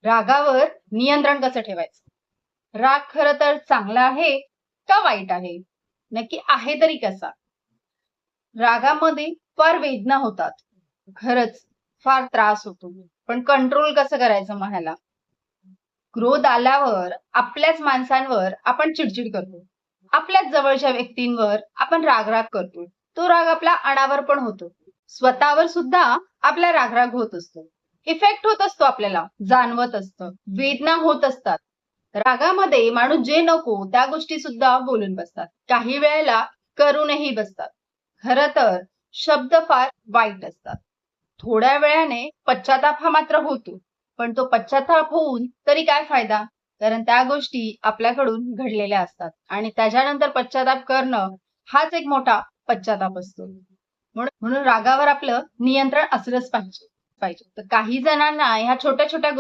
रागावर नियंत्रण कसं ठेवायचं? राग खरं तर चांगला आहे का वाईट आहे? नक्की आहे तरी कसा? रागामध्ये फार वेदना होतात. खरंच फार त्रास होतो. पण कंट्रोल कसं करायचं मग ह्याला? क्रोध आल्यावर आपल्याच माणसांवर आपण चिडचिड करतो. आपल्याच जवळच्या व्यक्तींवर आपण राग-राग करतो. तो राग आपला अनावर पण होतो. स्वतःवर सुद्धा आपला राग-राग होत असतो. इफेक्ट होत असतो आपल्याला, जाणवत असतं. वेदना होत असतात. रागामध्ये माणूस जे नको त्या गोष्टी सुद्धा बोलून बसतात. काही वेळेला करूनही बसतात. खरं तर शब्द फार वाईट असतात. थोड्या वेळाने पश्चाताप हा मात्र होतो. पण तो पश्चाताप होऊन तरी काय फायदा? कारण त्या गोष्टी आपल्याकडून घडलेल्या असतात आणि त्याच्यानंतर पश्चाताप करणं हाच एक मोठा पश्चाताप असतो. म्हणून रागावर आपलं नियंत्रण असलंच पाहिजे. तर काही जणांना ह्या छोट्या-छोट्या